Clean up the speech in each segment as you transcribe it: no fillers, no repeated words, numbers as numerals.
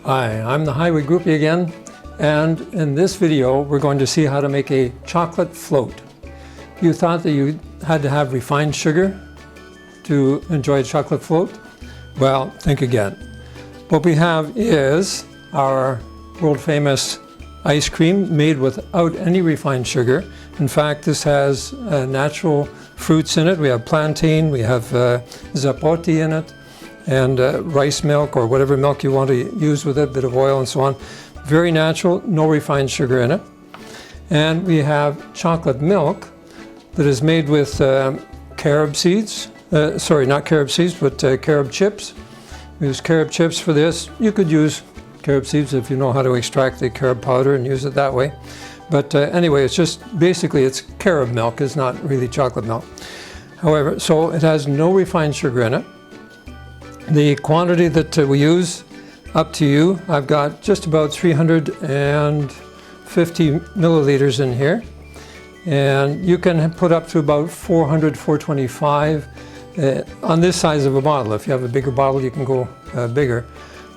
Hi, I'm the Highway Groupie again, and in this video we're going to see how to make a chocolate float. You thought that you had to have refined sugar to enjoy a chocolate float? Well, think again. What we have is our world famous ice cream made without any refined sugar. In fact, this has natural fruits in it. We have plantain, we have zapote in it, and rice milk or whatever milk you want to use with it, a bit of oil and so on. Very natural, no refined sugar in it. And we have chocolate milk that is made with carob seeds. Sorry, not carob seeds, but carob chips. We use carob chips for this. You could use carob seeds if you know how to extract the carob powder and use it that way. But anyway, it's just basically it's carob milk. It's not really chocolate milk. However, so it has no refined sugar in it. The quantity that we use, up to you. I've got just about 350 milliliters in here. And you can put up to about 400, 425 on this size of a bottle. If you have a bigger bottle, you can go bigger.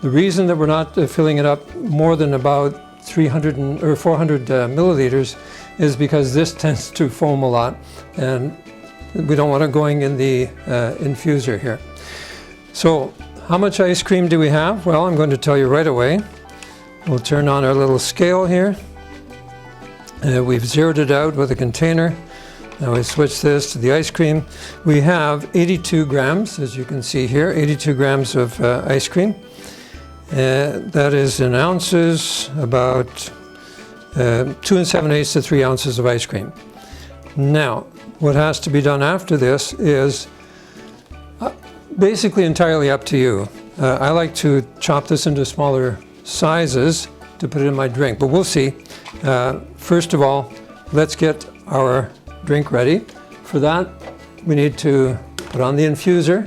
The reason that we're not filling it up more than about 300 or 400 milliliters is because this tends to foam a lot, and we don't want it going in the infuser here. So, how much ice cream do we have? Well, I'm going to tell you right away. We'll turn on our little scale here. We've zeroed it out with a container. Now we switch this to the ice cream. We have 82 grams, as you can see here, 82 grams of ice cream. That is in ounces, about 2 7/8 to 3 ounces of ice cream. Now, what has to be done after this is basically entirely up to you. I like to chop this into smaller sizes to put it in my drink, but we'll see. First of all, let's get our drink ready. For that, we need to put on the infuser.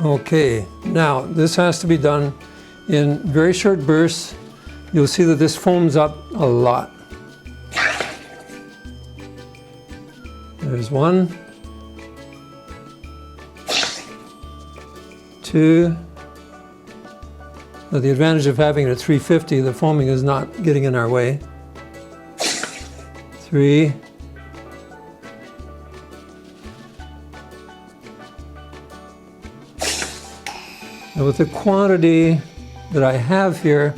Okay, now this has to be done in very short bursts. You'll see that this foams up a lot. There's 1, 2. Now the advantage of having it at 350, the foaming is not getting in our way. 3. Now with the quantity that I have here,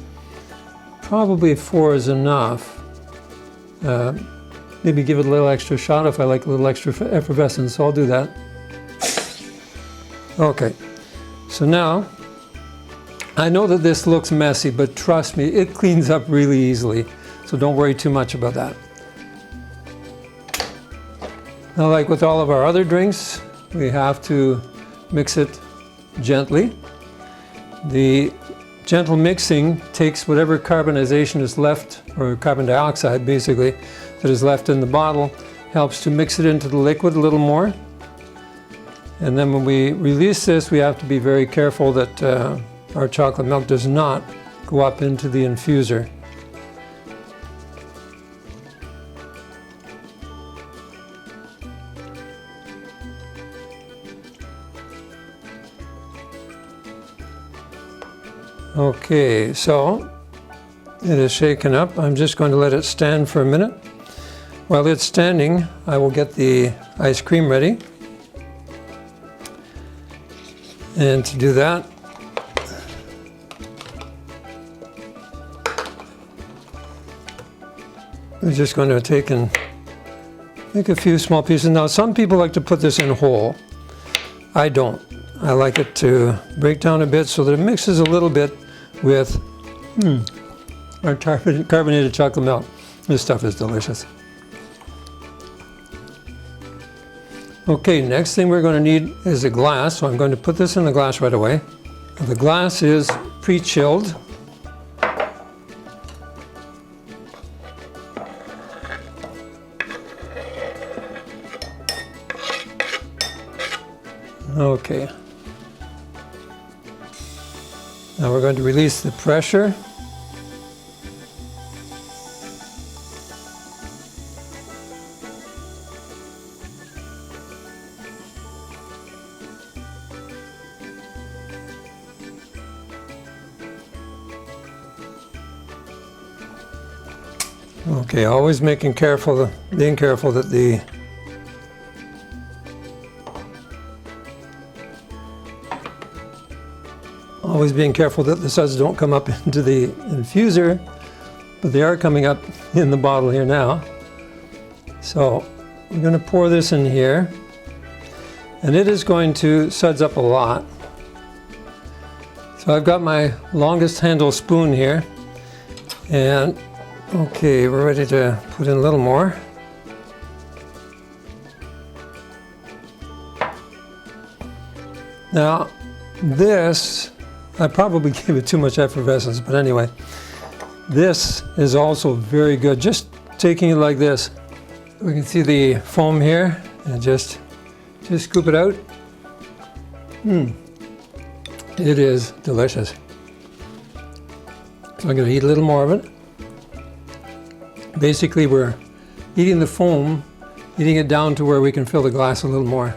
probably 4 is enough. Maybe give it a little extra shot if I like a little extra effervescence, so I'll do that. Okay, so now, I know that this looks messy, but trust me, it cleans up really easily, so don't worry too much about that. Now, like with all of our other drinks, we have to mix it gently. The gentle mixing takes whatever carbonization is left, or carbon dioxide basically, that is left in the bottle, helps to mix it into the liquid a little more. And then when we release this, we have to be very careful that our chocolate milk does not go up into the infuser. Okay, so it is shaken up. I'm just going to let it stand for a minute. While it's standing, I will get the ice cream ready. And to do that, we're just going to take a few small pieces. Now, some people like to put this in whole. I don't. I like it to break down a bit so that it mixes a little bit with our carbonated chocolate milk. This stuff is delicious. Okay, next thing we're going to need is a glass, so I'm going to put this in the glass right away. The glass is pre-chilled. Okay. Now we're going to release the pressure. Okay, always being careful that the suds don't come up into the infuser, but they are coming up in the bottle here now. So I'm going to pour this in here, and it is going to suds up a lot. So I've got my longest handle spoon here, and okay, we're ready to put in a little more. Now this, I probably gave it too much effervescence, but anyway, this is also very good. Just taking it like this, we can see the foam here, and just scoop it out. It is delicious. So I'm going to eat a little more of it. Basically, we're eating the foam, eating it down to where we can fill the glass a little more.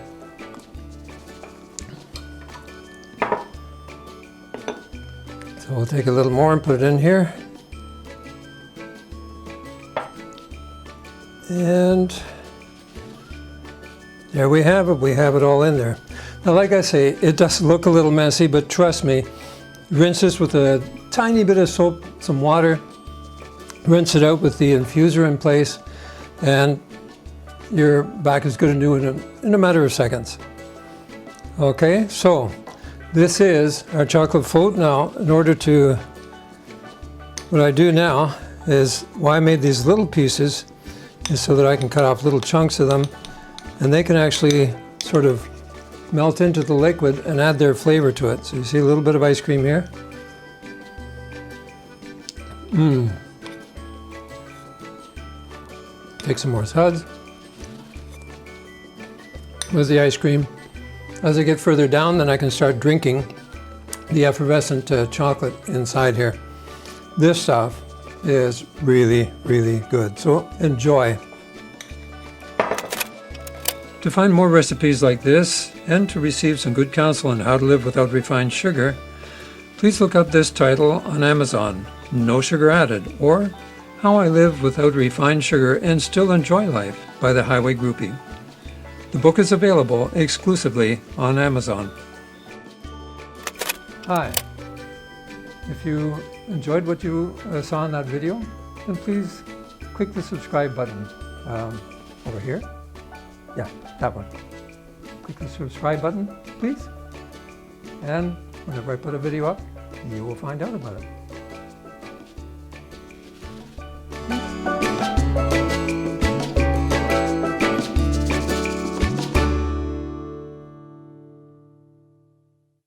So we'll take a little more and put it in here. And there we have it. We have it all in there. Now, like I say, it does look a little messy, but trust me, rinse this with a tiny bit of soap, some water, rinse it out with the infuser in place, and you're back as good and new in a matter of seconds. Okay, so this is our chocolate float. Now, in order to, what I do now is, why I made these little pieces is so that I can cut off little chunks of them, and they can actually sort of melt into the liquid and add their flavor to it. So you see a little bit of ice cream here. Take some more suds with the ice cream. As I get further down, then I can start drinking the effervescent chocolate inside here. This stuff is really, really good. So enjoy. To find more recipes like this and to receive some good counsel on how to live without refined sugar, please look up this title on Amazon, No Sugar Added, or How I Live Without Refined Sugar and Still Enjoy Life by the Highway Groupie. The book is available exclusively on Amazon. Hi. If you enjoyed what you saw in that video, then please click the subscribe button over here. Yeah, that one. Click the subscribe button, please. And whenever I put a video up, you will find out about it.